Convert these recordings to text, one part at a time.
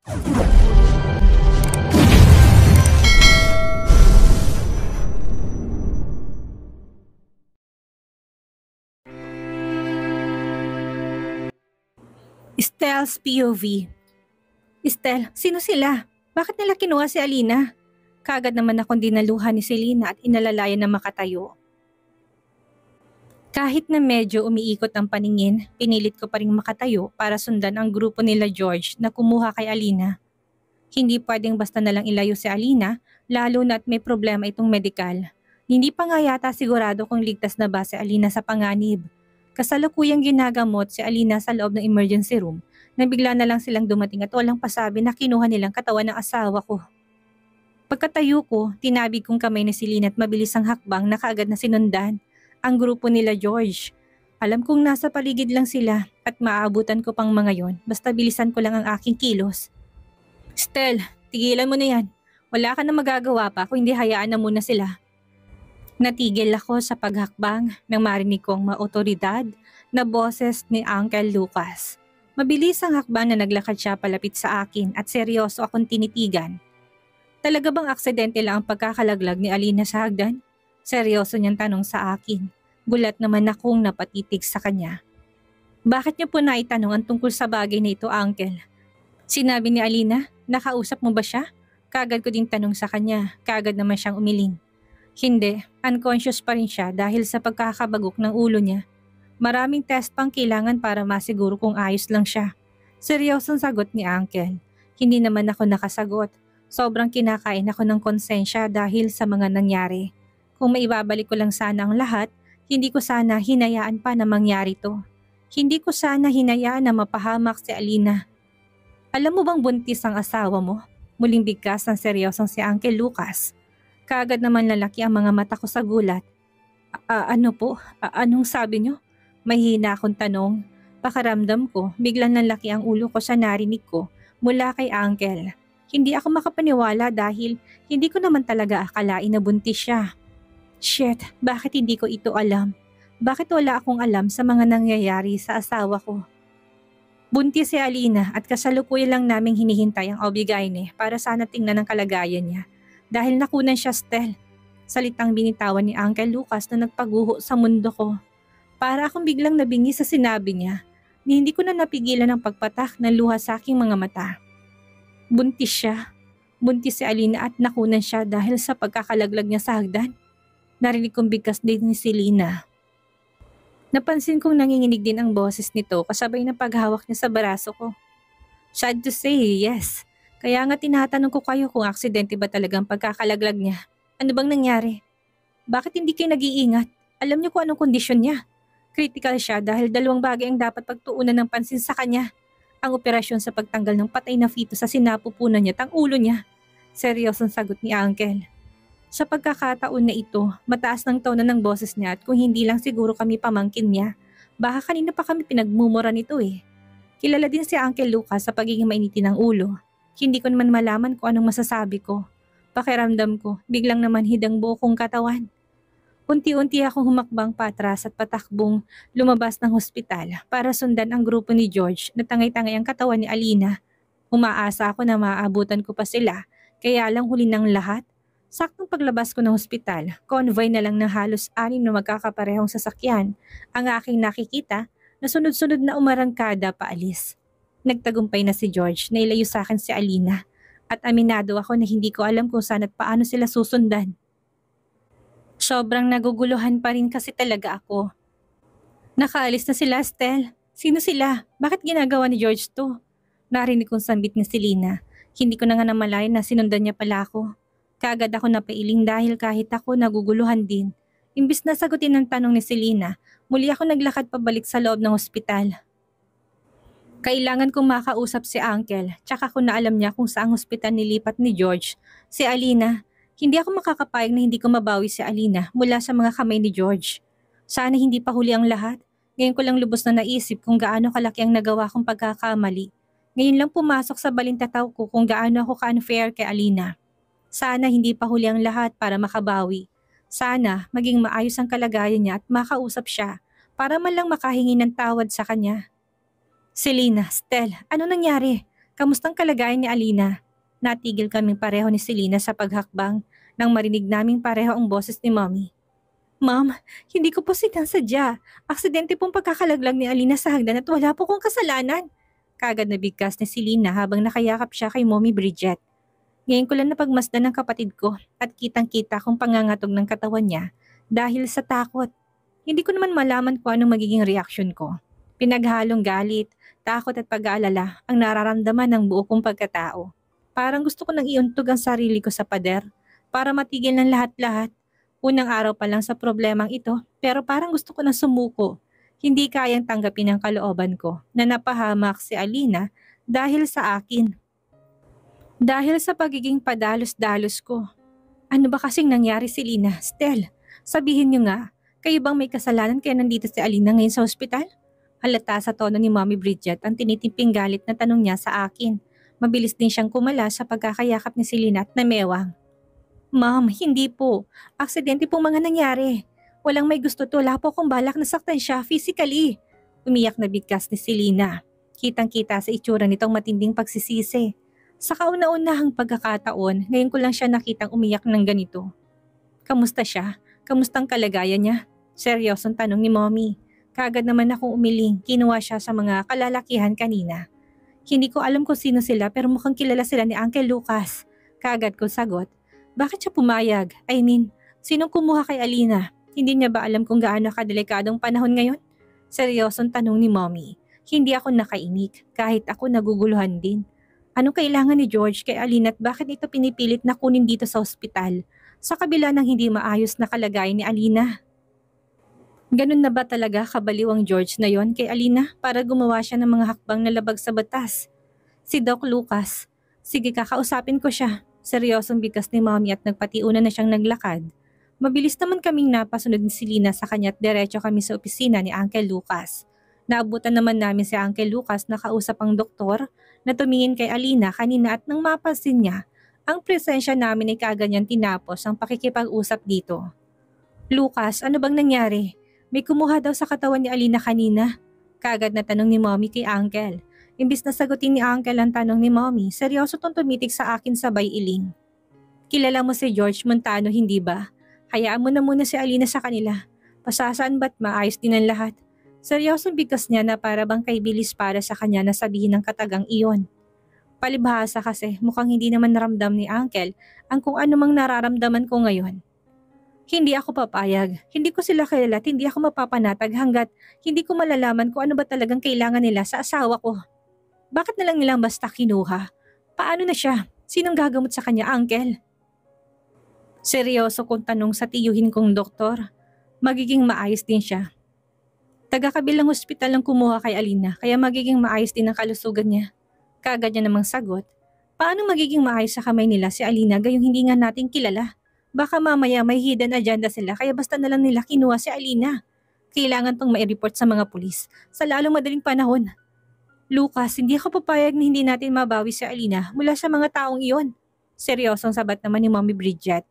Stell's POV. Estel, sino sila? Bakit nila kinuha si Alina? Kaagad naman akong dinaluhan ni Selena at inalalayan na makatayo. Kahit na medyo umiikot ang paningin, pinilit ko pa ring makatayo para sundan ang grupo nila George na kumuha kay Alina. Hindi pwedeng basta nalang ilayo si Alina, lalo na at may problema itong medikal. Hindi pa nga yata sigurado kung ligtas na ba si Alina sa panganib. Kasalukuyang ginagamot si Alina sa loob ng emergency room na bigla na lang silang dumating at walang pasabi na kinuha nilang katawan ng asawa ko. Pagkatayo ko, tinabig kong kamay ni Selena at mabilis ang hakbang na kaagad na sinundan ang grupo nila George. Alam kong nasa paligid lang sila at maaabutan ko pang mga yon basta bilisan ko lang ang aking kilos. Stel, tigilan mo na yan. Wala ka na magagawa pa kung hindi hayaan na muna sila. Natigil ako sa paghakbang nang marinig ko ang maotoridad na boses ni Uncle Lucas. Mabilis ang hakbang na naglakad siya palapit sa akin at seryoso akong tinitigan. Talaga bang aksidente lang ang pagkakalaglag ni Alina sa hagdan? Seryoso niyang tanong sa akin. Gulat naman akong napatitig sa kanya. Bakit niyo po naitanong ang tungkol sa bagay na ito, Uncle? Sinabi ni Alina, nakausap mo ba siya? Kaagad ko ding tanong sa kanya, kaagad naman siyang umiling. Hindi, unconscious pa rin siya dahil sa pagkakabagok ng ulo niya. Maraming test pang kailangan para masiguro kung ayos lang siya. Seryosong sagot ni Uncle. Hindi naman ako nakasagot. Sobrang kinakain ako ng konsensya dahil sa mga nangyari. Kung maibabalik ko lang sana ang lahat, hindi ko sana hinayaan pa na mangyari to. Hindi ko sana hinayaan na mapahamak si Alina. Alam mo bang buntis ang asawa mo? Muling bigkas ng seryosong si Uncle Lucas. Kaagad naman lalaki ang mga mata ko sa gulat. Ano po? Anong sabi niyo? Mahina akong tanong. Pakaramdam ko, biglang lalaki ang ulo ko sa narinig ko mula kay Uncle. Hindi ako makapaniwala dahil hindi ko naman talaga akalain na buntis siya. Shit, bakit hindi ko ito alam? Bakit wala akong alam sa mga nangyayari sa asawa ko? Buntis si Alina at kasalukuyan lang naming hinihintay ang OB-GYN para sana tingnan ang kalagayan niya. Dahil nakunan siya, Stel. Salitang binitawan ni Uncle Lucas na nagpaguho sa mundo ko. Para akong biglang nabingi sa sinabi niya ni hindi ko na napigilan ang pagpatak ng luha sa aking mga mata. Buntis siya. Buntis si Alina at nakunan siya dahil sa pagkakalaglag niya sa hagdan. Narinig kong bigkas din ni Selena. Napansin kong nanginginig din ang boses nito kasabay ng paghawak niya sa baraso ko. Sad to say, yes. Kaya nga tinatanong ko kayo kung aksidente ba talagang pagkakalaglag niya. Ano bang nangyari? Bakit hindi kayo nag-iingat? Alam niyo kung anong kondisyon niya. Critical siya dahil dalawang bagay ang dapat pagtuunan ng pansin sa kanya. Ang operasyon sa pagtanggal ng patay na fetus sa sinapupunan niya at ang ulo niya. Seryosong sagot ni Uncle. Sa pagkakataon na ito, mataas ng tono ng boses niya at kung hindi lang siguro kami pamangkin niya, baka kanina pa kami pinagmumura nito eh. Kilala din si Uncle Lucas sa pagiging mainitin ng ulo. Hindi ko naman malaman kung anong masasabi ko. Pakiramdam ko, biglang naman hidang buo kong katawan. Unti-unti akong humakbang patras at patakbong lumabas ng hospital para sundan ang grupo ni George na tangay-tangay ang katawan ni Alina. Umaasa ako na maaabutan ko pa sila, kaya lang huli ng lahat. Saktong paglabas ko ng hospital, convoy na lang ng halos 6 na magkakaparehong sasakyan ang aking nakikita na sunod-sunod na umarangkada paalis. Nagtagumpay na si George na ilayo sa akin si Alina at aminado ako na hindi ko alam kung saan at paano sila susundan. Sobrang naguguluhan pa rin kasi talaga ako. Nakaalis na sila, Stel. Sino sila? Bakit ginagawa ni George to? Narinig kong sambit ni Selena. Hindi ko na nga namalayan na sinundan niya pala ako. Kaagad ako napailing dahil kahit ako naguguluhan din. Imbis na sagutin ang tanong ni Selena, muli ako naglakad pabalik sa loob ng ospital. Kailangan kong makausap si Uncle, tsaka ko na alam niya kung saang hospital nilipat ni George. Si Alina, hindi ako makakapayag na hindi ko mabawi si Alina mula sa mga kamay ni George. Sana hindi pa huli ang lahat. Ngayon ko lang lubos na naisip kung gaano kalaki ang nagawa kong pagkakamali. Ngayon lang pumasok sa balintataw ko kung gaano ako ka-unfair kay Alina. Sana hindi pa huli ang lahat para makabawi. Sana maging maayos ang kalagayan niya at makausap siya para man lang makahingi ng tawad sa kanya. Selena, Stel, ano nangyari? Kamustang kalagayan ni Alina? Natigil kaming pareho ni Selena sa paghakbang nang marinig naming pareho ang boses ni Mommy. Ma'am, hindi ko po sinadya. Aksidente pong pagkakalaglag ni Alina sa hagdan at wala po kong kasalanan. Kagad na bigkas ni Selena habang nakayakap siya kay Mommy Bridget. Ngayon ko lang napagmasdan ng kapatid ko at kitang-kita kong pangangatog ng katawan niya dahil sa takot. Hindi ko naman malaman kung anong magiging reaksyon ko. Pinaghalong galit, takot at pag-aalala ang nararamdaman ng buo kong pagkatao. Parang gusto ko nang iuntog ang sarili ko sa pader para matigil ng lahat-lahat. Unang araw pa lang sa problemang ito pero parang gusto ko nang sumuko. Hindi kayang tanggapin ang kalooban ko na napahamak si Alina dahil sa akin. Dahil sa pagiging padalos-dalos ko. Ano ba kasing nangyari si Lina? Stel, sabihin niyo nga, kayo bang may kasalanan kaya nandito si Alina ngayon sa ospital? Halata sa tono ni Mommy Bridget ang tinitimping galit na tanong niya sa akin. Mabilis din siyang kumala sa pagkakayakap ni Selena at namewang. Ma'am, hindi po. Aksidente po mga nangyari. Walang may gusto to, wala po akong balak na saktan siya physically. Umiyak na bigkas ni Selena. Kitang-kita sa itsura nitong matinding pagsisisi. Sa kauna-unahang pagkakataon, ngayon ko lang siya nakitang umiyak ng ganito. Kamusta siya? Kamustang kalagayan niya? Seryosong tanong ni Mommy. Kagad naman akong umiling, kinuha siya sa mga kalalakihan kanina. Hindi ko alam kung sino sila pero mukhang kilala sila ni Uncle Lucas. Kagad ko sagot. Bakit siya pumayag? Sinong kumuha kay Alina? Hindi niya ba alam kung gaano kadelikadong panahon ngayon? Seryosong tanong ni Mommy. Hindi ako nakaimik, kahit ako naguguluhan din. Anong kailangan ni George kay Alina at bakit ito pinipilit na kunin dito sa ospital? Sa kabila ng hindi maayos na kalagayan ni Alina. Ganun na ba talaga kabaliw ang George na yon kay Alina para gumawa siya ng mga hakbang na labag sa batas? Si Doc Lucas. Sige, kakausapin ko siya. Seryosong bigkas ni Mommy at nagpatiuna na siyang naglakad. Mabilis naman kaming napasunod ni Selena sa kanya at diretso kami sa opisina ni Uncle Lucas. Naabutan naman namin si Uncle Lucas na kausap ang doktor na tumingin kay Alina kanina at nang mapansin niya, ang presensya namin ay kaganyan tinapos ang pakikipag-usap dito. Lucas, ano bang nangyari? May kumuha daw sa katawan ni Alina kanina. Kagad na tanong ni Mommy kay Uncle. Imbis na sagutin ni Uncle ang tanong ni Mommy, seryoso tong tumitig sa akin sabay iling. Kilala mo si George Montano, hindi ba? Hayaan mo na muna si Alina sa kanila. Pasasaan ba't maayos din ang lahat? Seryosong bigkas niya na para bang kay bilis para sa kanya na sabihin ng katagang iyon. Palibhasa kasi mukhang hindi naman naramdam ni Uncle ang kung ano mang nararamdaman ko ngayon. Hindi ako papayag, hindi ko sila kilala at hindi ako mapapanatag hanggat hindi ko malalaman kung ano ba talagang kailangan nila sa asawa ko. Bakit na lang nilang basta kinuha? Paano na siya? Sinong gagamot sa kanya, Uncle? Seryoso kong tanong sa tiyuhin kong doktor. Magiging maayos din siya. Taga-kabilang hospital ang kumuha kay Alina kaya magiging maayos din ang kalusugan niya. Kagad niya namang sagot, paano magiging maayos sa kamay nila si Alina gayong hindi nga natin kilala? Baka mamaya may hidden agenda sila kaya basta na lang nila kinuha si Alina. Kailangan pang mai-report sa mga pulis sa lalong madaling panahon. Lucas, hindi ako papayag na hindi natin mabawi si Alina mula sa mga taong iyon. Seryosong sabat naman ni Mommy Bridget.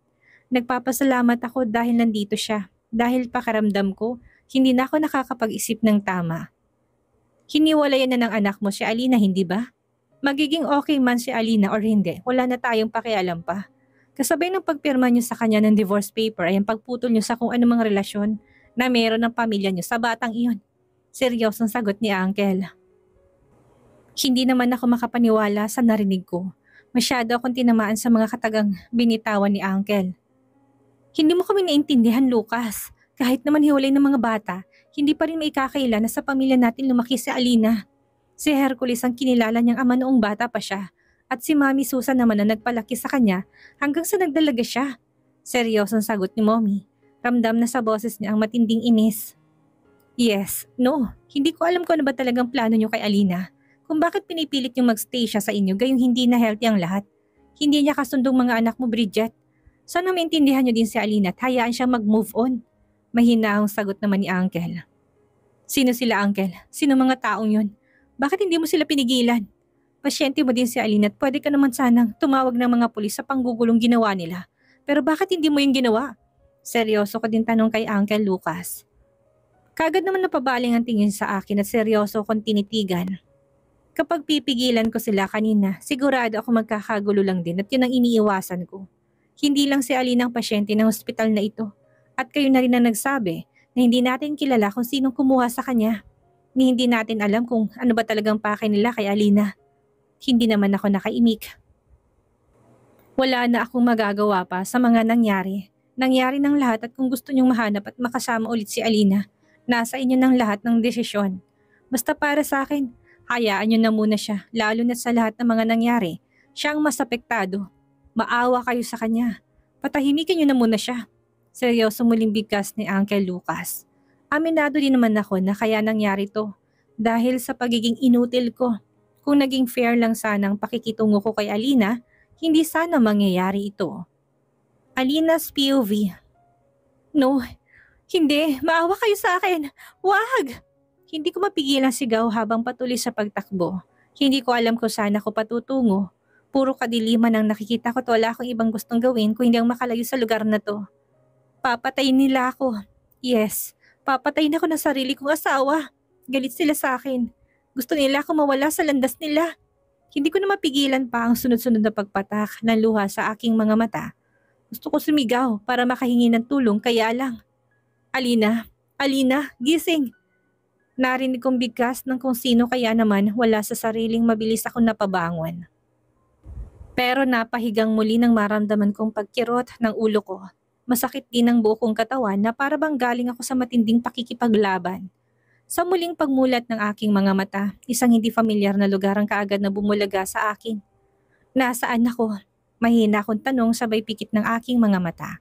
Nagpapasalamat ako dahil nandito siya. Dahil pakaramdam ko, hindi na ako nakakapag-isip ng tama. Hiniwalayan na ng anak mo si Alina, hindi ba? Magiging okay man si Alina or hindi, wala na tayong pakialam pa. Kasabay ng pagpirma niyo sa kanya ng divorce paper ay ang pagputol niyo sa kung anumang relasyon na meron ng pamilya niyo sa batang iyon. Seryosong sagot ni Uncle. Hindi naman ako makapaniwala sa narinig ko. Masyado akong tinamaan sa mga katagang binitawan ni Uncle. Hindi mo kami naintindihan, Lucas. Kahit naman hiwalay ng mga bata, hindi pa rin maikakaila na sa pamilya natin lumaki si Alina. Si Hercules ang kinilala niyang ama noong bata pa siya at si Mami Susan naman ang nagpalaki sa kanya hanggang sa nagdalaga siya. Seryosong sagot ni Mommy. Ramdam na sa boses niya ang matinding inis. Yes, no, hindi ko alam kung ano ba talagang plano niyo kay Alina. Kung bakit pinipilit niyong magstay siya sa inyo gayong hindi na healthy ang lahat. Hindi niya kasundong mga anak mo, Bridget. Sana maintindihan niyo din si Alina at hayaan siyang mag-move on. Mahinahong sagot naman ni Uncle. Sino sila, Uncle? Sino mga taong yun? Bakit hindi mo sila pinigilan? Pasyente mo din si Alina at pwede ka naman sanang tumawag ng mga pulis sa panggugulong ginawa nila. Pero bakit hindi mo yung ginawa? Seryoso ko din tanong kay Uncle Lucas. Kagad naman napabaling ang tingin sa akin at seryoso kong tinitigan. Kapag pipigilan ko sila kanina, sigurado ako magkakagulo lang din at yun ang iniiwasan ko. Hindi lang si Alina ang pasyente ng hospital na ito. At kayo na rin ang nagsabi na hindi natin kilala kung sinong kumuha sa kanya. Ni hindi natin alam kung ano ba talagang pake nila kay Alina. Hindi naman ako nakaimik. Wala na akong magagawa pa sa mga nangyari. Nangyari ng lahat at kung gusto niyong mahanap at makasama ulit si Alina, nasa inyo ng lahat ng desisyon. Basta para sa akin, hayaan niyo na muna siya, lalo na sa lahat ng mga nangyari. Siya ang mas apektado. Maawa kayo sa kanya. Patahimikin niyo na muna siya. Seryoso muling bigkas ni Uncle Lucas. Aminado din naman ako na kaya nangyari to. Dahil sa pagiging inutil ko. Kung naging fair lang sana ang pakikitungo ko kay Alina, hindi sana mangyayari ito. Alina's POV. No, hindi. Maawa kayo sa akin. Wag! Hindi ko mapigilang sigaw habang patuloy sa pagtakbo. Hindi ko alam kung saan ako patutungo. Puro kadiliman ang nakikita ko at wala akong ibang gustong gawin kung hindi ang makalayo sa lugar na to. Papatayin nila ako. Yes, papatayin ako ng sarili kong asawa. Galit sila sa akin. Gusto nila ako mawala sa landas nila. Hindi ko na mapigilan pa ang sunod-sunod na pagpatak ng luha sa aking mga mata. Gusto ko sumigaw para makahingi ng tulong kaya lang. Alina, Alina, gising! Narinig kong bigkas ng kung sino kaya naman wala sa sariling mabilis akong napabangon. Pero napahigang muli nang maramdaman kong pagkirot ng ulo ko. Masakit din ang buo kong katawan na para bang galing ako sa matinding pakikipaglaban. Sa muling pagmulat ng aking mga mata, isang hindi familiar na lugar ang kaagad na bumulaga sa akin. Nasaan ako? Mahina akong tanong sabay pikit ng aking mga mata.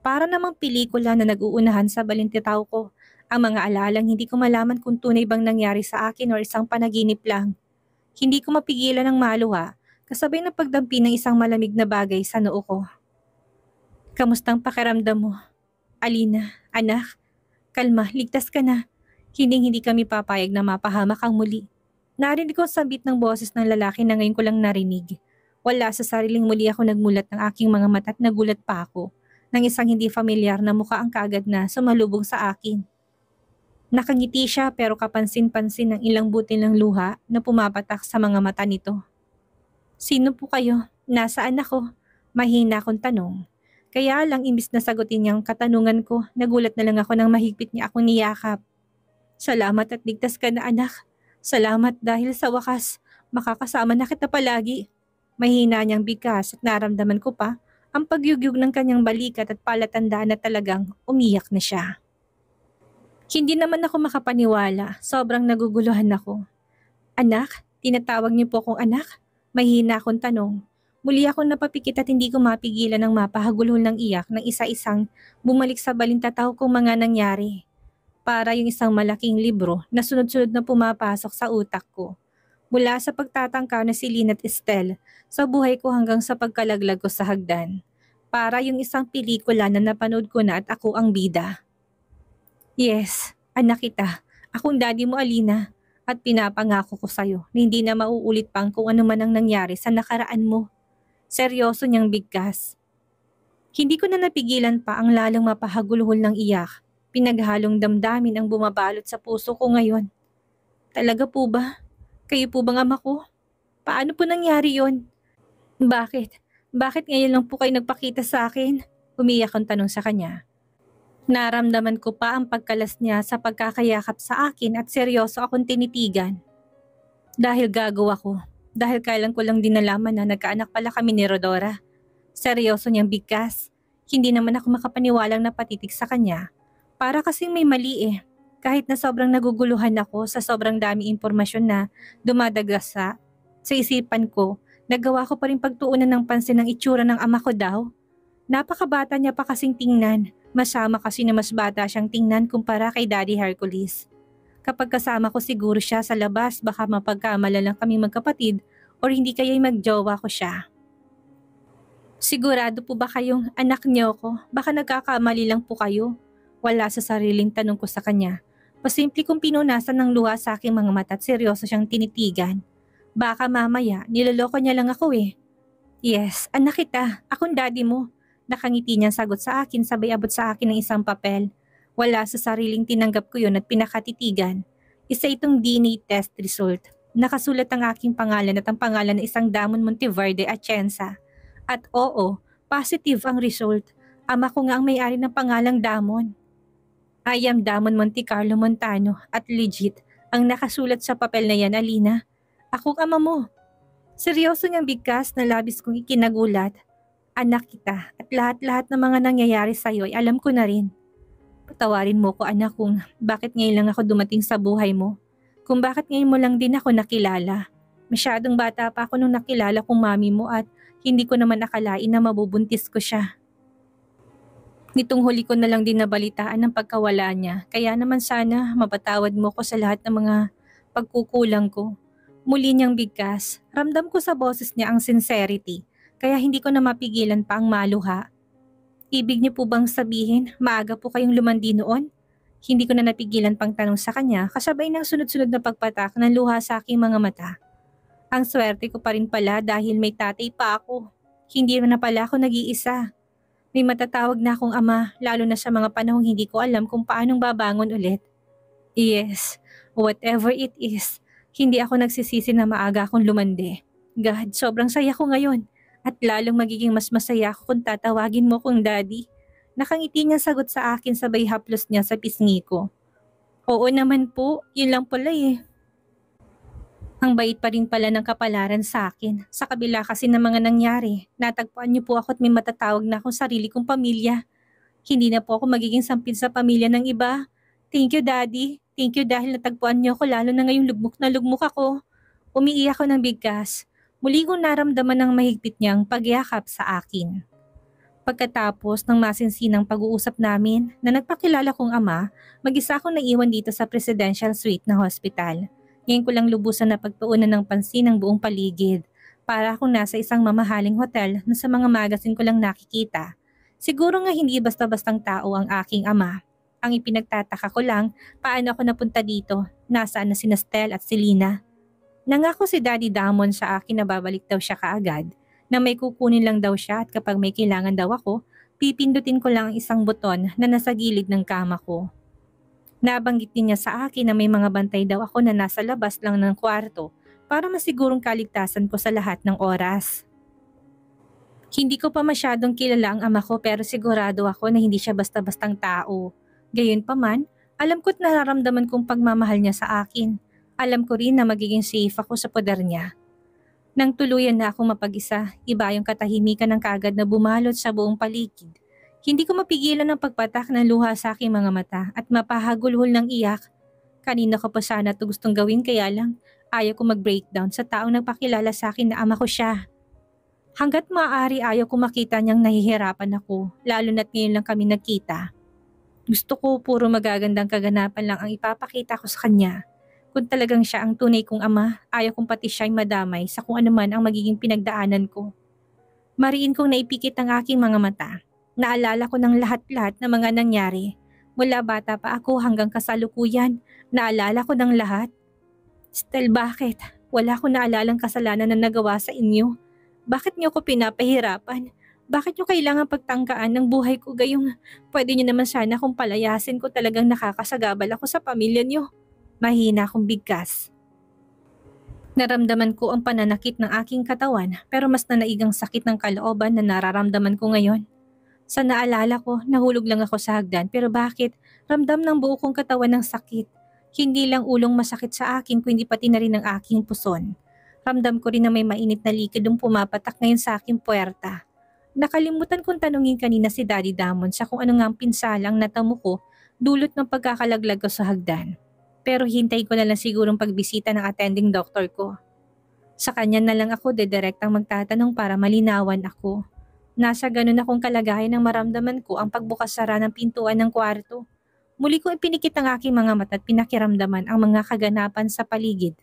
Para namang pelikula na nag-uunahan sa balintitaw ko. Ang mga alalang hindi ko malaman kung tunay bang nangyari sa akin o isang panaginip lang. Hindi ko mapigilan ng maluha, kasabay ng pagdampi ng isang malamig na bagay sa noo ko. Kamustang pakiramdam mo? Alina, anak, kalma, ligtas ka na. Hindi kami papayag na mapahamak ang muli. Narinig ko ang sabit ng boses ng lalaki na ngayon ko lang narinig. Wala sa sariling muli ako nagmulat ng aking mga mata at nagulat pa ako nang isang hindi familiar na mukha ang kaagad na sumalubong sa akin. Nakangiti siya pero kapansin-pansin ng ilang butil ng luha na pumapatak sa mga mata nito. Sino po kayo? Nasaan ako? Mahina akong tanong. Kaya lang imbis na sagutin niyang katanungan ko, nagulat na lang ako nang mahigpit niya akong niyakap. Salamat at ligtas ka na anak. Salamat dahil sa wakas, makakasama na kita palagi. Mahina niyang bigkas at naramdaman ko pa ang pagyugyug ng kanyang balikat at palatandaan na talagang umiyak na siya. Hindi naman ako makapaniwala, sobrang naguguluhan ako. Anak, tinatawag niyo po akong anak? Mahina akong tanong. Muli akong napapikit at hindi ko mapigilan ng mapahagulhol ng iyak ng isa-isang bumalik sa balintataw kong mga nangyari. Para yung isang malaking libro na sunod-sunod na pumapasok sa utak ko. Mula sa pagtatangka na si Lynn at Estelle sa buhay ko hanggang sa pagkalaglag ko sa hagdan. Para yung isang pelikula na napanood ko na at ako ang bida. Yes, anak kita. Akong daddy mo Alina. At pinapangako ko sa'yo na hindi na mauulit pang kung ano man ang nangyari sa nakaraan mo. Seryoso niyang bigkas. Hindi ko na napigilan pa ang lalong mapahagulhol ng iyak. Pinaghalong damdamin ang bumabalot sa puso ko ngayon. Talaga po ba? Kayo po bang ama ko? Paano po nangyari yon? Bakit? Bakit ngayon lang po kayo nagpakita sa akin? Umiyak ang tanong sa kanya. Naramdaman ko pa ang pagkalas niya sa pagkakayakap sa akin at seryoso akong tinitigan. Dahil gago ako. Dahil kailan ko lang din nalaman na nagkaanak pala kami ni Rodora. Seryoso niyang bigkas. Hindi naman ako makapaniwalang napatitig sa kanya. Para kasing may mali eh. Kahit na sobrang naguguluhan ako sa sobrang dami impormasyon na dumadagas sa isipan ko, nagawa ko pa rin pagtuunan ng pansin ng itsura ng ama ko daw. Napakabata niya pa kasing tingnan. Masama kasi na mas bata siyang tingnan kumpara kay Daddy Hercules. Kapag kasama ko siguro siya sa labas, baka mapagkamala lang kami magkapatid or hindi kaya'y magjowa ko siya. Sigurado po ba kayong anak niyo ko? Baka nagkakamali lang po kayo. Wala sa sariling tanong ko sa kanya. Pasimple kong pinunasan ng luha sa aking mga mata at seryoso siyang tinitigan. Baka mamaya, niloloko niya lang ako eh. Yes, anak kita. Akong daddy mo. Nakangiti niyang sagot sa akin sabay abot sa akin ng isang papel. Wala sa sariling tinanggap ko yun at pinakatitigan. Isa itong DNA test result. Nakasulat ang aking pangalan at ang pangalan ng isang Damon Monteverde Atienza. At oo, positive ang result. Ama ko nga ang may-ari ng pangalang Damon. I am Damon Monte Carlo Montano at legit ang nakasulat sa papel na yan, Alina. Akong ama mo. Seryoso niyang bigkas na labis kong ikinagulat. Anak kita at lahat-lahat ng mga nangyayari sa'yo ay alam ko na rin. Patawarin mo ko anak kung bakit ngayon lang ako dumating sa buhay mo. Kung bakit ngayon mo lang din ako nakilala. Masyadong bata pa ako nung nakilala kong mami mo at hindi ko naman akalain na mabubuntis ko siya. Nitong huli ko na lang din nabalitaan ng pagkawala niya, kaya naman sana mapatawad mo ko sa lahat ng mga pagkukulang ko. Muli niyang bigkas, ramdam ko sa boses niya ang sincerity, kaya hindi ko na mapigilan pa ang maluha. Ibig niyo po bang sabihin, maaga po kayong lumandi noon? Hindi ko na napigilan pang tanong sa kanya kasabay ng sunod-sunod na pagpatak ng luha sa aking mga mata. Ang swerte ko pa rin pala dahil may tatay pa ako. Hindi na pala ako nag-iisa. May matatawag na akong ama, lalo na sa mga panahong hindi ko alam kung paanong babangon ulit. Yes, whatever it is, hindi ako nagsisisi na maaga akong lumandi. God, sobrang saya ko ngayon. At lalong magiging mas masaya ako kung tatawagin mo kong daddy. Nakangiti niyang sagot sa akin sabay haplos niya sa pisngi ko. Oo naman po, yun lang pala eh. Ang bait pa rin pala ng kapalaran sa akin. Sa kabila kasi ng mga nangyari, natagpuan niyo po ako at may matatawag na akong sarili kong pamilya. Hindi na po ako magiging sampid sa pamilya ng iba. Thank you, Daddy. Thank you dahil natagpuan niyo ako lalo na ngayong lugmok na lugmok ako. Umiiyak ako ng bigkas. Muli kong naramdaman ng mahigpit niyang pagyakap sa akin. Pagkatapos ng masinsinang pag-uusap namin na nagpakilala kong ama, mag-isa akong naiwan dito sa presidential suite ng hospital. Ngayon ko lang lubusan na pagtuunan ng pansin ng buong paligid. Para akong nasa isang mamahaling hotel na sa mga magazine ko lang nakikita. Siguro nga hindi basta-bastang tao ang aking ama. Ang ipinagtataka ko lang, paano ako napunta dito? Nasaan na sina Stel at si Lina? Nangako si Daddy Damon sa akin na babalik daw siya kaagad. Na may kukunin lang daw siya at kapag may kailangan daw ako, pipindutin ko lang ang isang buton na nasa gilid ng kama ko. Nabanggit din niya sa akin na may mga bantay daw ako na nasa labas lang ng kwarto para masigurong kaligtasan ko sa lahat ng oras. Hindi ko pa masyadong kilala ang ama ko pero sigurado ako na hindi siya basta-bastang tao. Gayunpaman, alam ko't nararamdaman kong pagmamahal niya sa akin. Alam ko rin na magiging safe ako sa poder niya. Nang tuluyan na akong mapag-isa, iba yung katahimikan ng kaagad na bumalot sa buong paligid. Hindi ko mapigilan ang pagpatak ng luha sa aking mga mata at mapahagulhol ng iyak. Kanina ko pa sana ito gustong gawin kaya lang ayaw ko mag-breakdown sa taong nagpakilala sa akin na ama ko siya. Hanggat maaari ayaw ko makita niyang nahihirapan ako, lalo na't ngayon lang kami nagkita. Gusto ko puro magagandang kaganapan lang ang ipapakita ko sa kanya. Kung talagang siya ang tunay kong ama, ayaw kong pati siya'y madamay sa kung ano man ang magiging pinagdaanan ko. Mariin kong naipikit ang aking mga mata. Naalala ko ng lahat-lahat na mga nangyari. Mula bata pa ako hanggang kasalukuyan, naalala ko ng lahat. Stel, bakit? Wala akong naalalang kasalanan na nagawa sa inyo. Bakit niyo ko pinapahirapan? Bakit niyo kailangan pagtangkaan ng buhay ko gayong pwede niyo naman sana kung palayasin ko talagang nakakasagabal ako sa pamilya niyo? Mahina akong bigkas. Naramdaman ko ang pananakit ng aking katawan pero mas nanaigang sakit ng kalooban na nararamdaman ko ngayon. Sa naalala ko, nahulog lang ako sa hagdan pero bakit? Ramdam ng buo kong katawan ng sakit. Hindi lang ulong masakit sa akin kundi pati na rin ang aking puson. Ramdam ko rin na may mainit na likid ang pumapatak ngayon sa aking puwerta. Nakalimutan kong tanungin kanina si Daddy Damon sa kung ano nga ang pinsalang natamo ko dulot ng pagkakalaglag ko sa hagdan. Pero hintay ko na lang sigurong pagbisita ng attending doctor ko. Sa kanya na lang ako dedirektang magtatanong para malinawan ako. Nasa ganun akong kalagayan ng maramdaman ko ang pagbukas-sara ng pintuan ng kwarto. Muli kong ipinikit ang aking mga mata at pinakiramdaman ang mga kaganapan sa paligid.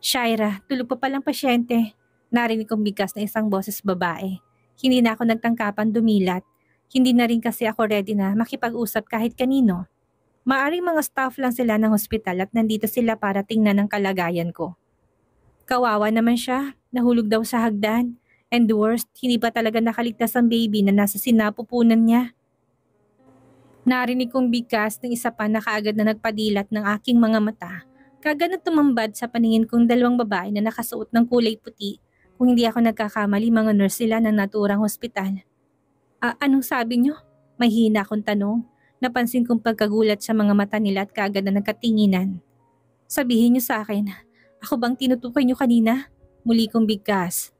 Shaira, tulog pa palang pasyente. Narinig kong bigkas na isang boses babae. Hindi na ako nagtangkapan dumilat. Hindi na rin kasi ako ready na makipag-usap kahit kanino. Maaring mga staff lang sila ng hospital at nandito sila para tingnan ang kalagayan ko. Kawawa naman siya, nahulog daw sa hagdan. And worst, hindi pa talaga nakaligtas ang baby na nasa sinapupunan niya. Narinig kong bigkas ng isa pa na kaagad na nagpadilat ng aking mga mata. Kagad na tumambad sa paningin kong dalawang babae na nakasuot ng kulay puti. Kung hindi ako nagkakamali, mga nurse sila ng naturang hospital. Anong sabi niyo? May hina akong tanong. Napansin kong pagkagulat sa mga mata nila at kagad na nagkatinginan. Sabihin niyo sa akin, ako bang tinutukoy niyo kanina? Muli kong bigkas.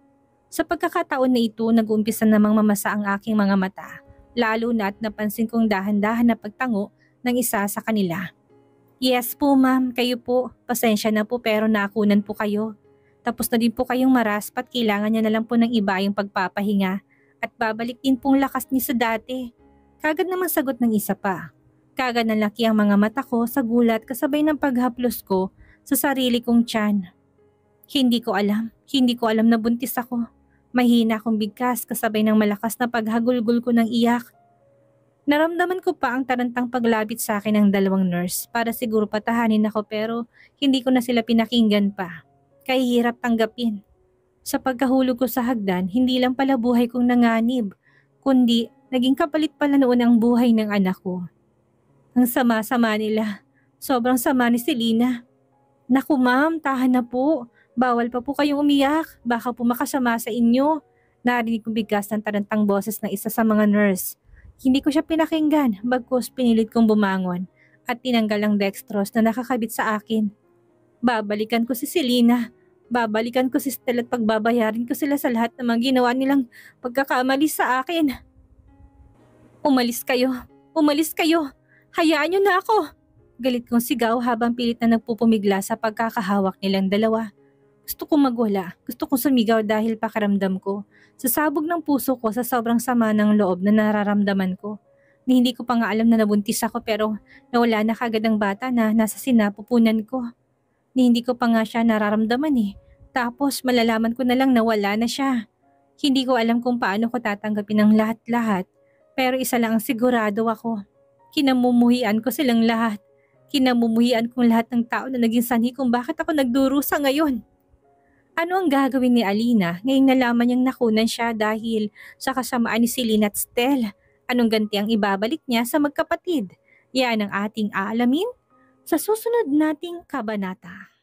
Sa pagkakataon na ito, nag-uumpisa namang mamasa ang aking mga mata. Lalo na at napansin kong dahan-dahan na pagtango ng isa sa kanila. Yes po ma'am, kayo po. Pasensya na po pero nakunan po kayo. Tapos na din po kayong maraspat, kailangan niya na lang po ng iba yung pagpapahinga. At babalik din pong lakas niya sa dati. Kagad namang sagot ng isa pa. Kagad nalaki ang mga mata ko sa gulat kasabay ng paghaplos ko sa sarili kong tiyan. Hindi ko alam na buntis ako. Mahina akong bigkas kasabay ng malakas na paghagulgol ko ng iyak. Naramdaman ko pa ang tarantang paglapit sa akin ng dalawang nurse para siguro patahanin ako pero hindi ko na sila pinakinggan pa. Kahihirap tanggapin. Sa pagkahulog ko sa hagdan, hindi lang pala buhay kong nanganib, kundi naging kapalit pala noon ang buhay ng anak ko. Ang sama-sama nila. Sobrang sama ni Selena. Naku ma'am, tahan na po. Bawal pa po kayong umiyak. Baka po makasama sa inyo. Narinig kong bigkas ng tarantang boses ng isa sa mga nurse. Hindi ko siya pinakinggan, bagkus pinilit kong bumangon at tinanggal ang dextrose na nakakabit sa akin. Babalikan ko si Selena. Babalikan ko si Stella at pagbabayarin ko sila sa lahat ng mga ginawa nilang pagkakamali sa akin. Umalis kayo. Umalis kayo. Hayaan niyo na ako. Galit kong sigaw habang pilit na nagpupumigla sa pagkakahawak nilang dalawa. Gusto kong magwala. Gusto kong sumigaw dahil pakiramdam ko. Sasabog ng puso ko sa sobrang sama ng loob na nararamdaman ko. Ni hindi ko pa nga alam na nabuntis ako pero nawala na kagad ang bata na nasa sinapupunan ko. Ni hindi ko pa nga siya nararamdaman eh. Tapos malalaman ko na lang na wala na siya. Hindi ko alam kung paano ko tatanggapin ang lahat-lahat. Pero isa lang ang sigurado ako. Kinamumuhian ko silang lahat. Kinamumuhian kong lahat ng tao na naging sanhi kung bakit ako nagdurusa ngayon. Ano ang gagawin ni Alina ngayong nalaman niyang nakunan siya dahil sa kasamaan ni Selena at Stell? Anong ganti ang ibabalik niya sa magkapatid? Yan ang ating aalamin sa susunod nating kabanata.